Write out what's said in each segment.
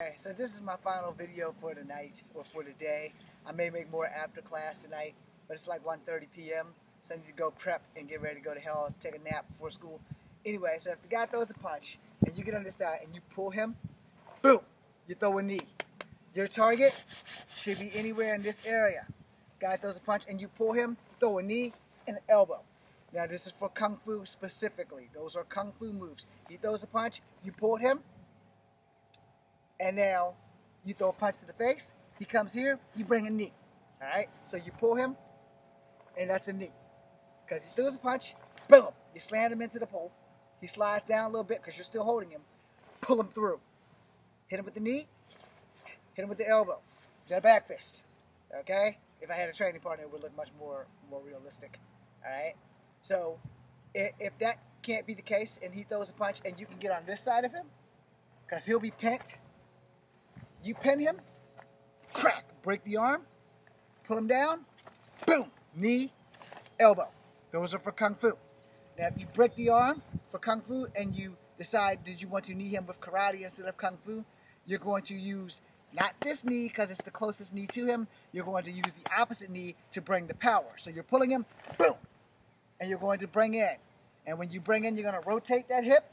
Okay, so this is my final video for tonight, or for today. I may make more after class tonight, but it's like 1:30 p.m. So I need to go prep and get ready to go to hell, take a nap before school. Anyway, so if the guy throws a punch, and you get on this side and you pull him, boom, you throw a knee. Your target should be anywhere in this area. Guy throws a punch and you pull him, throw a knee and an elbow. Now this is for Kung Fu specifically. Those are Kung Fu moves. He throws a punch, you pull him, and now you throw a punch to the face. He comes here, you bring a knee. Alright? So you pull him, and that's a knee. Because he throws a punch, boom, you slam him into the pole. He slides down a little bit because you're still holding him. Pull him through. Hit him with the knee, hit him with the elbow. Get a back fist. Okay? If I had a training partner, it would look much more realistic. Alright? So, if that can't be the case, and he throws a punch, and you can get on this side of him, because he'll be pent, you pin him, crack, break the arm, pull him down, boom, knee, elbow. Those are for Kung Fu. Now, if you break the arm for Kung Fu and you decide that you want to knee him with karate instead of Kung Fu, you're going to use not this knee because it's the closest knee to him. You're going to use the opposite knee to bring the power. So you're pulling him, boom, and you're going to bring in. And when you bring in, you're going to rotate that hip.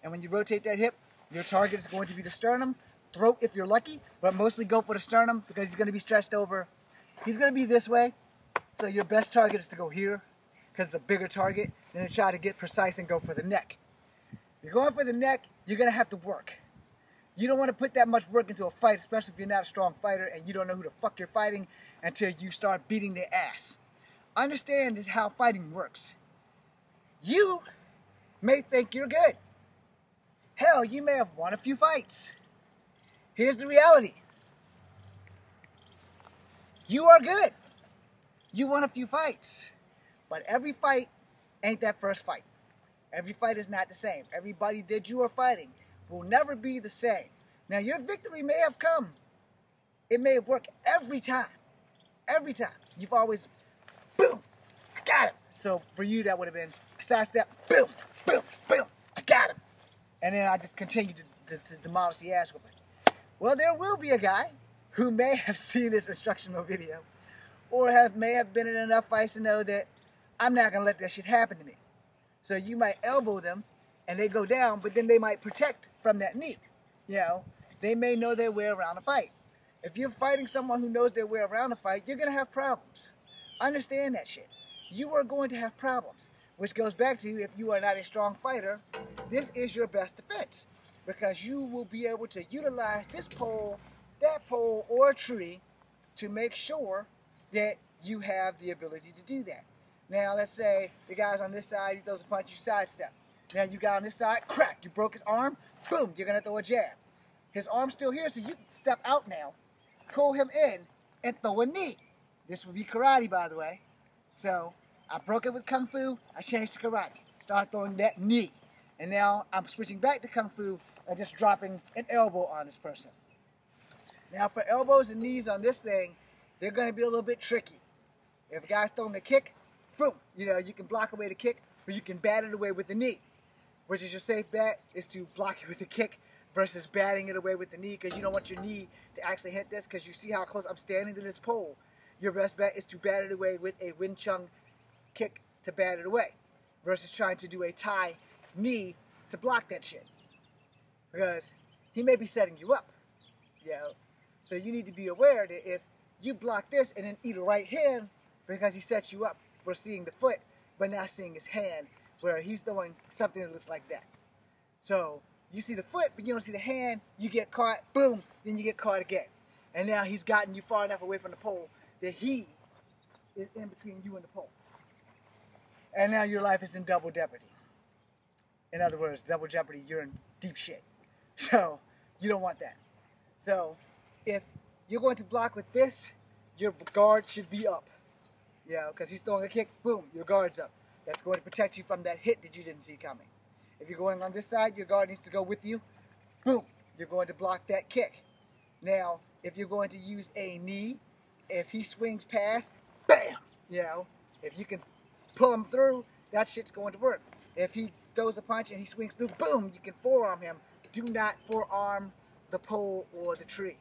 And when you rotate that hip, your target is going to be the sternum, throat if you're lucky, but mostly go for the sternum because he's going to be stretched over. He's going to be this way, so your best target is to go here because it's a bigger target, and then try to get precise and go for the neck. If you're going for the neck, you're going to have to work. You don't want to put that much work into a fight, especially if you're not a strong fighter and you don't know who the fuck you're fighting until you start beating their ass. Understand this is how fighting works. You may think you're good. Hell, you may have won a few fights. Here's the reality. You are good. You won a few fights. But every fight ain't that first fight. Every fight is not the same. Everybody that you are fighting will never be the same. Now, your victory may have come. It may have worked every time. Every time. You've always, boom, I got him. So for you, that would have been a side step, boom, boom, boom, I got him. And then I just continue to demolish the ass whooping. Well, there will be a guy who may have seen this instructional video or may have been in enough fights to know that I'm not going to let that shit happen to me. So you might elbow them and they go down, but then they might protect from that knee. You know, they may know their way around a fight. If you're fighting someone who knows their way around a fight, you're going to have problems. Understand that shit. You are going to have problems, which goes back to if you are not a strong fighter, this is your best defense. Because you will be able to utilize this pole, that pole, or tree to make sure that you have the ability to do that. Now, let's say the guy's on this side, he throws a punch, you sidestep. Now, you got on this side, crack, you broke his arm, boom, you're going to throw a jab. His arm's still here, so you can step out now, pull him in, and throw a knee. This would be karate, by the way. So, I broke it with Kung Fu, I changed to karate. Started throwing that knee. And now, I'm switching back to Kung Fu, and just dropping an elbow on this person. Now for elbows and knees on this thing, they're going to be a little bit tricky. If a guy's throwing a kick, boom, you know, you can block away the kick, or you can bat it away with the knee. Which is your safe bet, is to block it with the kick versus batting it away with the knee, because you don't want your knee to actually hit this, because you see how close I'm standing to this pole. Your best bet is to bat it away with a Wing Chun kick to bat it away, versus trying to do a Thai knee to block that shit. Because he may be setting you up, you know. So you need to be aware that if you block this and then eat a right hand because he sets you up for seeing the foot, but not seeing his hand, where he's throwing something that looks like that. So you see the foot, but you don't see the hand, you get caught, boom, then you get caught again. And now he's gotten you far enough away from the pole that he is in between you and the pole. And now your life is in double jeopardy. In other words, double jeopardy, you're in deep shit. So, you don't want that. So, if you're going to block with this, your guard should be up. You know, because he's throwing a kick, boom, your guard's up. That's going to protect you from that hit that you didn't see coming. If you're going on this side, your guard needs to go with you. Boom, you're going to block that kick. Now, if you're going to use a knee, if he swings past, bam, you know, if you can pull him through, that shit's going to work. If he throws a punch and he swings through, boom, you can forearm him. Do not forearm the pole or the tree.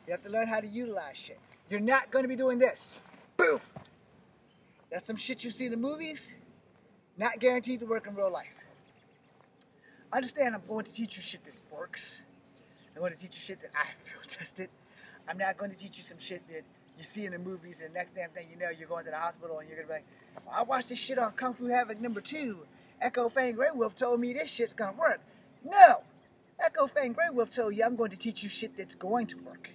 You have to learn how to utilize shit. You're not going to be doing this. Boom! That's some shit you see in the movies, not guaranteed to work in real life. Understand, I'm going to teach you shit that works. I'm going to teach you shit that I feel tested. I'm not going to teach you some shit that you see in the movies, and the next damn thing you know, you're going to the hospital and you're going to be like, well, I watched this shit on Kung Fu Havoc #2. Echo Fang Grey Wolf told me this shit's going to work. No! Echo Fang Grey Wolf told you I'm going to teach you shit that's going to work.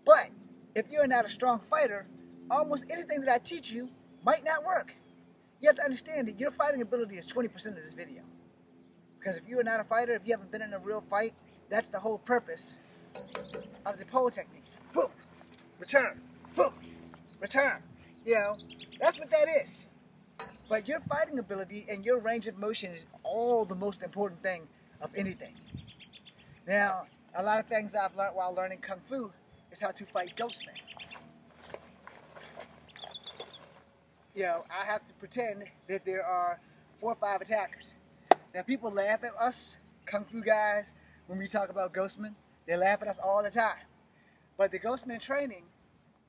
But if you're not a strong fighter, almost anything that I teach you might not work. You have to understand that your fighting ability is 20% of this video. Because if you are not a fighter, if you haven't been in a real fight, that's the whole purpose of the pole technique. Boom! Return. Boom! Return. You know, that's what that is. But your fighting ability and your range of motion is all the most important thing of anything. Now, a lot of things I've learned while learning Kung Fu is how to fight Ghostmen. You know, I have to pretend that there are 4 or 5 attackers. Now, people laugh at us, Kung Fu guys, when we talk about Ghostmen. They laugh at us all the time. But the Ghostman training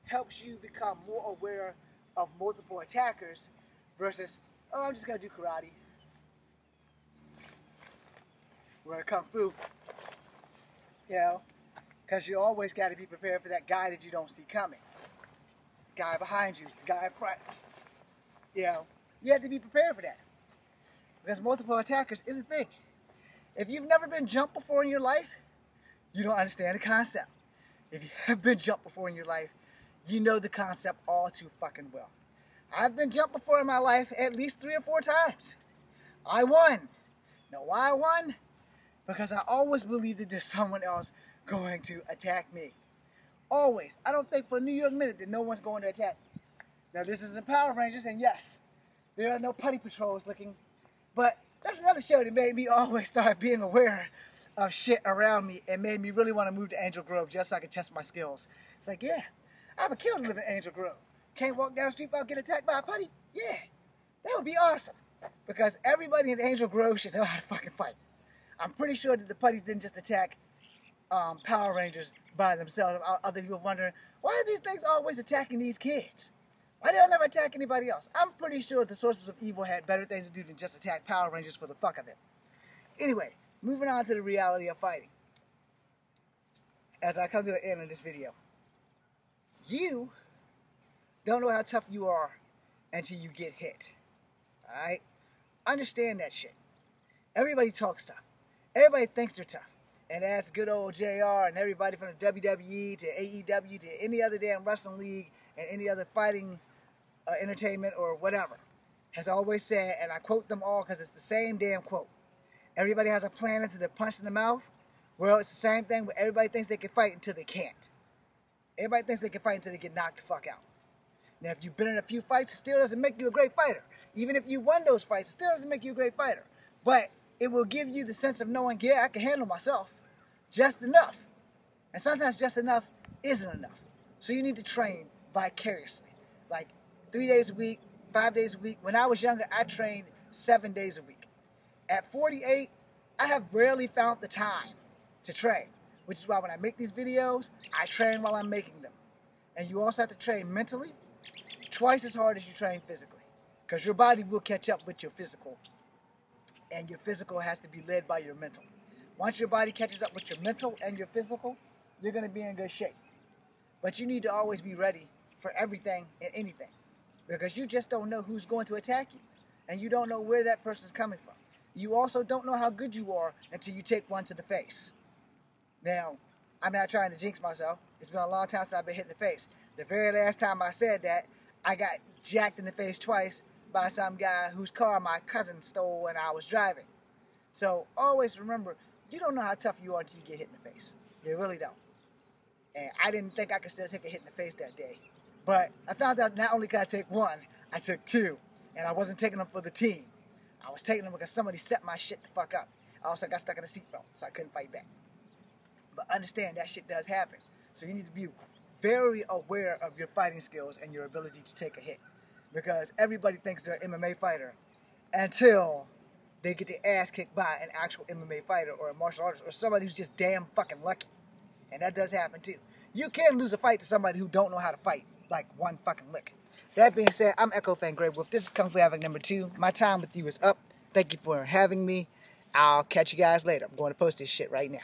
helps you become more aware of multiple attackers versus, oh, I'm just going to do karate. Where Kung Fu, you know, because you always got to be prepared for that guy that you don't see coming. Guy behind you, guy in front. You know, you have to be prepared for that. Because multiple attackers is a thing. If you've never been jumped before in your life, you don't understand the concept. If you have been jumped before in your life, you know the concept all too fucking well. I've been jumped before in my life at least 3 or 4 times. I won. Know why I won? Because I always believed that there's someone else going to attack me. Always. I don't think for a New York minute that no one's going to attack me. Now this isn't Power Rangers, and yes, there are no putty patrols looking, but that's another show that made me always start being aware of shit around me and made me really want to move to Angel Grove just so I could test my skills. It's like, yeah, I would kill to live in Angel Grove. Can't walk down the street without getting attacked by a putty? Yeah, that would be awesome. Because everybody in Angel Grove should know how to fucking fight. I'm pretty sure that the putties didn't just attack Power Rangers by themselves. Other people wondering, why are these things always attacking these kids? Why don't they never attack anybody else? I'm pretty sure the sources of evil had better things to do than just attack Power Rangers for the fuck of it. Anyway, moving on to the reality of fighting. As I come to the end of this video, you don't know how tough you are until you get hit. Alright? Understand that shit. Everybody talks tough. Everybody thinks they're tough. And that's good old JR and everybody from the WWE to AEW to any other damn wrestling league and any other fighting entertainment or whatever has always said, and I quote them all because it's the same damn quote. Everybody has a plan until they're punched in the mouth. Well, it's the same thing, but everybody thinks they can fight until they can't. Everybody thinks they can fight until they get knocked the fuck out. Now, if you've been in a few fights, it still doesn't make you a great fighter. Even if you won those fights, it still doesn't make you a great fighter. But it will give you the sense of knowing, yeah, I can handle myself just enough. And sometimes just enough isn't enough. So you need to train vicariously. Like 3 days a week, 5 days a week. When I was younger, I trained 7 days a week. At 48, I have rarely found the time to train. Which is why when I make these videos, I train while I'm making them. And you also have to train mentally twice as hard as you train physically. Because your body will catch up with your physical. And your physical has to be led by your mental. Once your body catches up with your mental and your physical, you're going to be in good shape. But you need to always be ready for everything and anything. Because you just don't know who's going to attack you. And you don't know where that person's coming from. You also don't know how good you are until you take one to the face. Now, I'm not trying to jinx myself. It's been a long time since I've been hit in the face. The very last time I said that, I got jacked in the face twice by some guy whose car my cousin stole when I was driving. So always remember, you don't know how tough you are until you get hit in the face. You really don't. And I didn't think I could still take a hit in the face that day. But I found out not only could I take one, I took 2. And I wasn't taking them for the team. I was taking them because somebody set my shit the fuck up. I also got stuck in a seatbelt, so I couldn't fight back. But understand that shit does happen. So you need to be very aware of your fighting skills and your ability to take a hit. Because everybody thinks they're an MMA fighter until they get their ass kicked by an actual MMA fighter or a martial artist or somebody who's just damn fucking lucky. And that does happen too. You can lose a fight to somebody who don't know how to fight, like one fucking lick. That being said, I'm Echo Fan Grey Wolf. This is Kung Fu Havoc #2. My time with you is up. Thank you for having me. I'll catch you guys later. I'm going to post this shit right now.